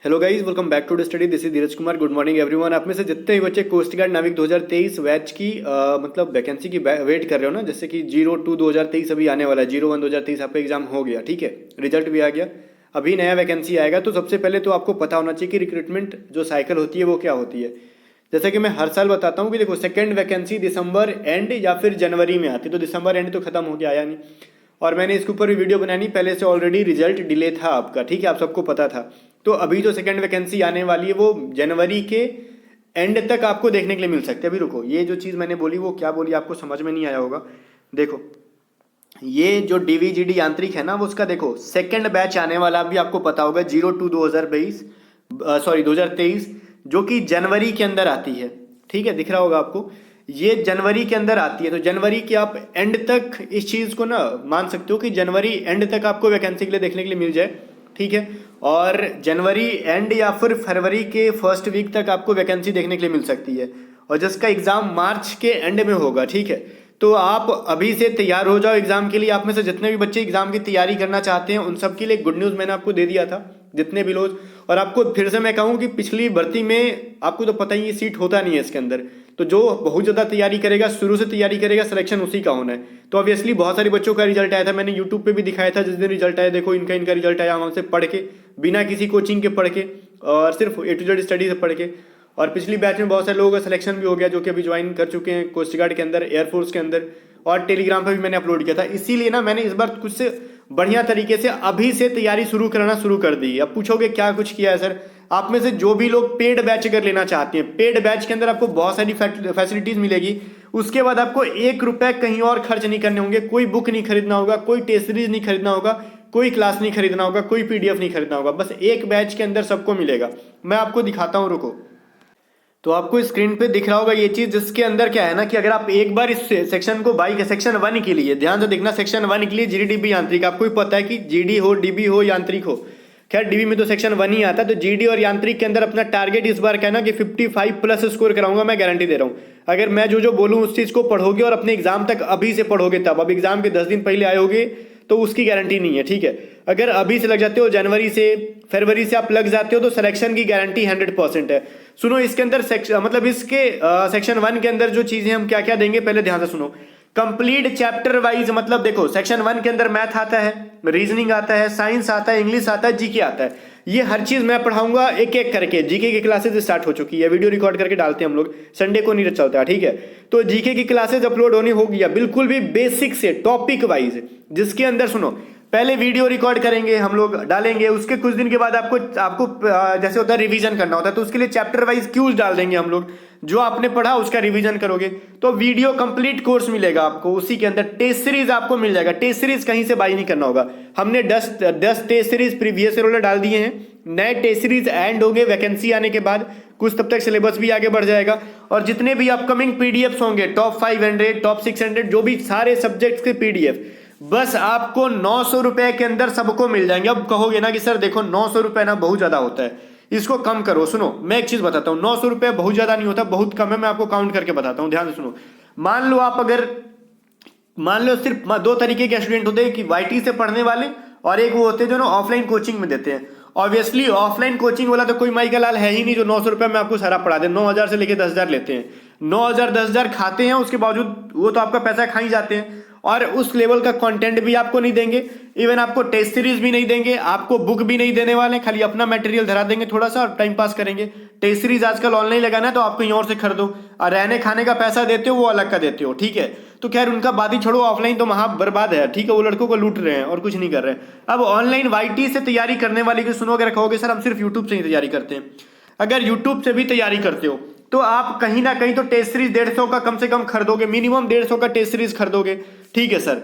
Hello guys, welcome back to the study. This is Dheeraj Kumar. Good morning everyone. आप में से जितने भी बच्चे कोस्ट गार्ड नाविक 2023 बैच की मतलब वैकेंसी की वेट कर रहे हो ना, जैसे कि 02 2023 अभी आने वाला है, 01 2023 आपका एग्जाम हो गया, ठीक है, रिजल्ट भी आ गया, अभी नया वैकेंसी आएगा। तो सबसे पहले तो आपको पता होना चाहिए कि रिक्रूटमेंट जो साइकिल होती है वो क्या होती है। जैसे कि मैं हर साल बताता हूँ कि देखो, सेकेंड वैकेंसी दिसंबर एंड या फिर जनवरी में आती है, तो दिसंबर एंड तो खत्म हो गया, आया नहीं। और मैंने इसके ऊपर भी वीडियो बनानी पहले से, ऑलरेडी रिजल्ट डिले था आपका, ठीक है, आप सबको पता था। तो अभी जो सेकेंड वैकेंसी आने वाली है वो जनवरी के एंड तक आपको देखने के लिए मिल सकती है। अभी रुको, ये जो चीज़ मैंने बोली वो क्या बोली आपको समझ में नहीं आया होगा। देखो, ये जो डीवीजीडी यांत्रिक है ना, वो उसका देखो सेकेंड बैच आने वाला, अभी आपको पता होगा 02 2022 सॉरी 2023, जो कि जनवरी के अंदर आती है, ठीक है, दिख रहा होगा आपको, ये जनवरी के अंदर आती है। तो जनवरी के आप एंड तक इस चीज़ को ना मान सकते हो कि जनवरी एंड तक आपको वैकेंसी के लिए देखने के लिए मिल जाए, ठीक है। और जनवरी एंड या फिर फरवरी के फर्स्ट वीक तक आपको वैकेंसी देखने के लिए मिल सकती है, और जिसका एग्ज़ाम मार्च के एंड में होगा, ठीक है। तो आप अभी से तैयार हो जाओ एग्ज़ाम के लिए। आप में से जितने भी बच्चे एग्ज़ाम की तैयारी करना चाहते हैं उन सब के लिए गुड न्यूज़ मैंने आपको दे दिया था, जितने भी लोग। और आपको फिर से मैं कहूँ कि पिछली भर्ती में आपको तो पता ही है, सीट होता नहीं है इसके अंदर। तो जो बहुत ज़्यादा तैयारी करेगा, शुरू से तैयारी करेगा, सिलेक्शन उसी का होना है। तो ऑब्वियसली बहुत सारे बच्चों का रिजल्ट आया था, मैंने यूट्यूब पे भी दिखाया था जिस दिन रिजल्ट आया, देखो इनका रिजल्ट आया वहाँ से पढ़ के, बिना किसी कोचिंग के पढ़ के, और सिर्फ A to Z स्टडी से पढ़ के। और पिछली बैच में बहुत सारे लोगों का सिलेक्शन भी हो गया, जो कि अभी ज्वाइन कर चुके हैं कोस्ट गार्ड के अंदर, एयरफोर्स के अंदर, और टेलीग्राम पर भी मैंने अपलोड किया था। इसीलिए ना मैंने इस बार कुछ से बढ़िया तरीके से अभी से तैयारी शुरू करना शुरू कर दी। अब पूछोगे क्या कुछ किया है सर। आप में से जो भी लोग पेड बैच अगर लेना चाहते हैं, पेड बैच के अंदर आपको बहुत सारी फैसिलिटीज मिलेगी। उसके बाद आपको 1 रुपए कहीं और खर्च नहीं करने होंगे, कोई बुक नहीं खरीदना होगा, कोई टेस्ट सीरीज नहीं खरीदना होगा, कोई क्लास नहीं खरीदना होगा, कोई PDF नहीं खरीदना होगा, बस एक बैच के अंदर सबको मिलेगा। मैं आपको दिखाता हूँ, रुको। तो आपको स्क्रीन पे दिख रहा होगा ये चीज, जिसके अंदर क्या है ना कि अगर आप एक बार इस सेक्शन को बाई सेक्शन 1 के लिए ध्यान से देखना, सेक्शन 1 के लिए GD यांत्रिक, आपको भी पता है कि GD हो, DB हो, यांत्रिक हो, खैर DB में तो सेक्शन 1 ही आता है। तो GD और यांत्रिक के अंदर अपना टारगेट इस बार क्या है ना कि 55 प्लस स्कोर कराऊंगा, मैं गारंटी दे रहा हूँ। अगर मैं जो जो बोलूँ उस चीज को पढ़ोगे और अपने एग्जाम तक अभी से पढ़ोगे, तब अब एग्जाम के 10 दिन पहले आयोगे तो उसकी गारंटी नहीं है, ठीक है। अगर अभी से लग जाते हो, जनवरी से फरवरी से आप लग जाते हो, तो सिलेक्शन की गारंटी 100% है। सुनो, इसके अंदर मतलब इसके सेक्शन 1 के अंदर जो चीजें हम क्या क्या देंगे, पहले ध्यान से सुनो। कंप्लीट चैप्टर वाइज, मतलब देखो सेक्शन 1 के अंदर मैथ आता है, रीजनिंग आता है, साइंस आता है, इंग्लिश आता है, GK आता है। ये हर चीज मैं पढ़ाऊंगा एक एक करके। GK की क्लासेस स्टार्ट हो चुकी है, वीडियो रिकॉर्ड करके डालते हैं हम लोग, संडे को नहीं चलता, ठीक है। तो GK की क्लासेस अपलोड होनी होगी, बिल्कुल भी बेसिक से टॉपिक वाइज, जिसके अंदर सुनो, पहले वीडियो रिकॉर्ड करेंगे हम लोग, डालेंगे, उसके कुछ दिन के बाद आपको जैसे होता है रिवीजन करना होता है, तो उसके लिए चैप्टर वाइज क्यूज डाल देंगे हम लोग, जो आपने पढ़ा उसका रिवीजन करोगे तो वीडियो कंप्लीट कोर्स मिलेगा आपको। उसी के अंदर टेस्ट सीरीज आपको मिल जाएगा, टेस्ट सीरीज कहीं से बाई नहीं करना होगा। हमने 10 टेस्ट सीरीज प्रीवियस ईयर वाले डाल दिए हैं, नए टेस्ट सीरीज एंड होंगे वैकेंसी आने के बाद, कुछ तब तक सिलेबस भी आगे बढ़ जाएगा। और जितने भी अपकमिंग PDFs होंगे, टॉप 500, टॉप 600, जो भी सारे सब्जेक्ट्स के PDF, बस आपको 900 रुपए के अंदर सबको मिल जाएंगे। अब कहोगे ना कि सर देखो 900 रुपए ना बहुत ज्यादा होता है, इसको कम करो। सुनो, मैं एक चीज बताता हूँ, 900 रुपए बहुत ज्यादा नहीं होता, बहुत कम है। मैं आपको काउंट करके बताता हूँ, ध्यान से सुनो। मान लो सिर्फ 2 तरीके के स्टूडेंट होते हैं, कि YT से पढ़ने वाले, और एक वो होते हैं जो ना ऑफलाइन कोचिंग में देते हैं। ऑब्वियसली ऑफलाइन कोचिंग वाला तो कोई माई का लाल है ही नहीं जो 900 रुपए में आपको सारा पढ़ा दे। 9000 से लेकर 10,000 लेते हैं, 9000 10,000 खाते हैं, उसके बावजूद वो तो आपका पैसा खा ही जाते हैं, और उस लेवल का कंटेंट भी आपको नहीं देंगे। इवन आपको टेस्ट सीरीज भी नहीं देंगे, आपको बुक भी नहीं देने वाले, खाली अपना मटेरियल धरा देंगे थोड़ा सा और टाइम पास करेंगे। टेस्ट सीरीज आजकल ऑनलाइन लगाना है तो आपको कहीं और से खरीदो, और रहने खाने का पैसा देते हो वो अलग का देते हो, ठीक है। तो खैर उनका बात ही छोड़ो, ऑफलाइन तो महा बर्बाद है, ठीक है, वो लड़कों को लूट रहे हैं और कुछ नहीं कर रहे हैं। अब ऑनलाइन YT से तैयारी करने वाले की सुनो, अगर कहोगे सर हम सिर्फ यूट्यूब से ही तैयारी करते हैं, अगर यूट्यूब से भी तैयारी करते हो तो आप कहीं ना कहीं तो टेस्ट सीरीज 150 का कम से कम खरीदोगे, मिनिमम 150 का टेस्ट सीरीज खरीदोगे, ठीक है सर।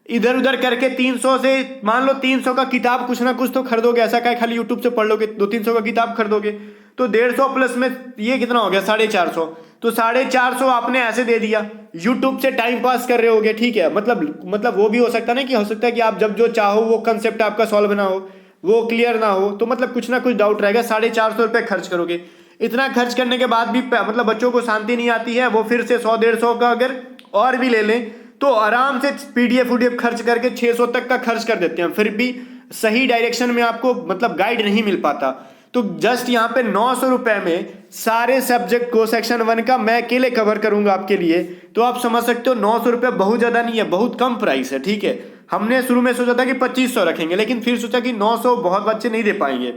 इधर उधर करके 300 से, मान लो 300 का किताब कुछ ना कुछ तो खरीदोगे, ऐसा क्या खाली यूट्यूब से पढ़ लोगे, 200-300 का किताब खरीदोगे, तो 150 प्लस में ये कितना हो गया, 450। तो 450 आपने ऐसे दे दिया, यूट्यूब से टाइम पास कर रहे होगे, ठीक है। मतलब वो भी हो सकता है ना, कि हो सकता है कि आप जब जो चाहो वो कंसेप्ट आपका सॉल्व ना हो, वो क्लियर ना हो, तो मतलब कुछ ना कुछ डाउट रहेगा, 450 रुपये खर्च करोगे। इतना खर्च करने के बाद भी मतलब बच्चों को शांति नहीं आती है, वो फिर से 100-150 का अगर और भी ले लें तो आराम से PDF खर्च करके 600 तक का खर्च कर देते हैं, फिर भी सही डायरेक्शन में आपको मतलब गाइड नहीं मिल पाता। तो जस्ट यहाँ पे 900 रुपए में सारे सब्जेक्ट को सेक्शन 1 का मैं अकेले कवर करूंगा आपके लिए। तो आप समझ सकते हो 900 रुपये बहुत ज्यादा नहीं है, बहुत कम प्राइस है, ठीक है। हमने शुरू में सोचा था कि 2500 रखेंगे, लेकिन फिर सोचा कि 900 बहुत बच्चे नहीं दे पाएंगे,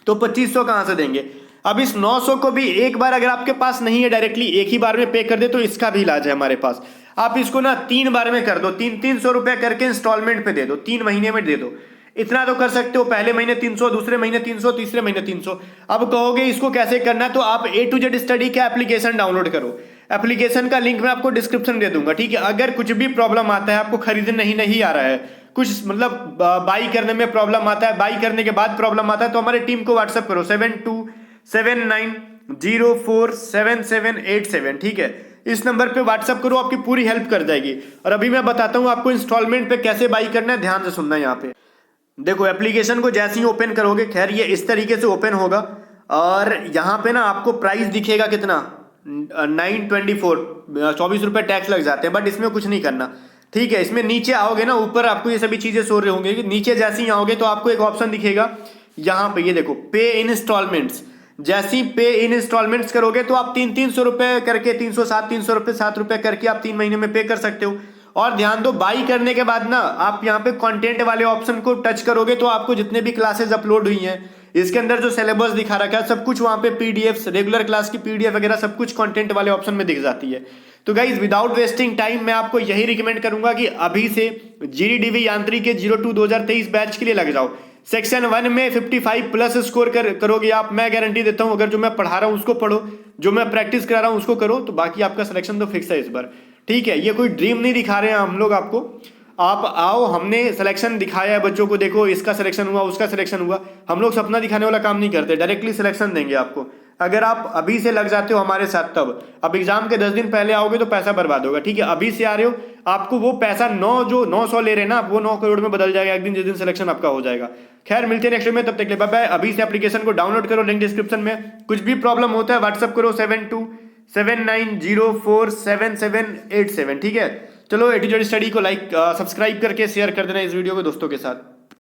तो 2500 कहां से देंगे। अब इस 900 को भी एक बार अगर आपके पास नहीं है डायरेक्टली एक ही बार में पे कर दे तो इसका भी इलाज है हमारे पास। आप इसको ना 3 बार में कर दो, 300 रुपए करके इंस्टॉलमेंट पे दे दो, 3 महीने में दे दो। इतना तो कर सकते हो, पहले महीने 300, दूसरे महीने 300, तीसरे महीने 300। अब कहोगे इसको कैसे करना है, तो आप A to Z स्टडी का एप्लीकेशन डाउनलोड करो। एप्लीकेशन का लिंक मैं आपको डिस्क्रिप्शन दे दूंगा, ठीक है। अगर कुछ भी प्रॉब्लम आता है, आपको खरीदने नहीं आ रहा है, कुछ मतलब बाई करने में प्रॉब्लम आता है, बाई करने के बाद प्रॉब्लम आता है, तो हमारे टीम को व्हाट्सएप करो 7279047787, ठीक है। इस नंबर पे व्हाट्सएप करो, आपकी पूरी हेल्प कर जाएगी। और अभी मैं बताता हूं आपको इंस्टॉलमेंट पे कैसे बाई करना है, ध्यान से सुनना। यहाँ पे देखो, एप्लीकेशन को जैसे ही ओपन करोगे, खैर ये इस तरीके से ओपन होगा, और यहाँ पे ना आपको प्राइस दिखेगा कितना, 924, 24 रुपए टैक्स लग जाते हैं, बट इसमें कुछ नहीं करना, ठीक है। इसमें नीचे आओगे ना, ऊपर आपको ये सभी चीजें शो रही होंगी, नीचे जैसे ही आओगे तो आपको एक ऑप्शन दिखेगा यहाँ पे, ये देखो पे इन इंस्टॉलमेंट्स। जैसे ही पे इन इंस्टॉलमेंट्स करोगे तो आप 300 रुपए करके 300 रुपए 7 रुपए करके आप 3 महीने में पे कर सकते हो। और ध्यान दो, बाई करने के बाद ना आप यहाँ पे कंटेंट वाले ऑप्शन को टच करोगे तो आपको जितने भी क्लासेस अपलोड हुई हैं, इसके अंदर जो सिलेबस दिखा रखा है, सब कुछ वहां पे पीडीएफ, रेगुलर क्लास की पीडीएफ वगैरह सब कुछ कंटेंट वाले ऑप्शन में दिख जाती है। तो गाइज, विदाउट वेस्टिंग टाइम मैं आपको यही रिकमेंड करूंगा कि अभी से जीडीडीवी यांत्रिक के 02 2023 बैच के लिए लग जाओ। सेक्शन 1 में 55 प्लस स्कोर करोगे आप, मैं गारंटी देता हूं। अगर जो मैं पढ़ा रहा हूं उसको पढ़ो, जो मैं प्रैक्टिस करा रहा हूं उसको करो, तो बाकी आपका सिलेक्शन तो फिक्स है इस बार, ठीक है। ये कोई ड्रीम नहीं दिखा रहे हैं हम लोग आपको, आप आओ, हमने सिलेक्शन दिखाया है बच्चों को, देखो इसका सिलेक्शन हुआ, उसका सिलेक्शन हुआ। हम लोग सपना दिखाने वाला काम नहीं करते, डायरेक्टली सिलेक्शन देंगे आपको। अगर आप अभी से लग जाते हो हमारे साथ तब, अब एग्जाम के 10 दिन पहले आओगे तो पैसा बर्बाद होगा, ठीक है। अभी से आ रहे हो, आपको वो पैसा 900 ले रहे हैं ना, वो 9 करोड़ में बदल जाएगा एक दिन, जिस दिन सिलेक्शन आपका हो जाएगा। खैर, मिलते हैं नेक्स्ट में, तब तक ले बाय बाय। अभी से एप्लीकेशन को डाउनलोड करो, लिंक डिस्क्रिप्शन में। कुछ भी प्रॉब्लम होता है व्हाट्सअप करो 7279047787, ठीक है। चलो A to Z स्टडी को लाइक सब्सक्राइब करके शेयर कर देना इस वीडियो को दोस्तों के साथ।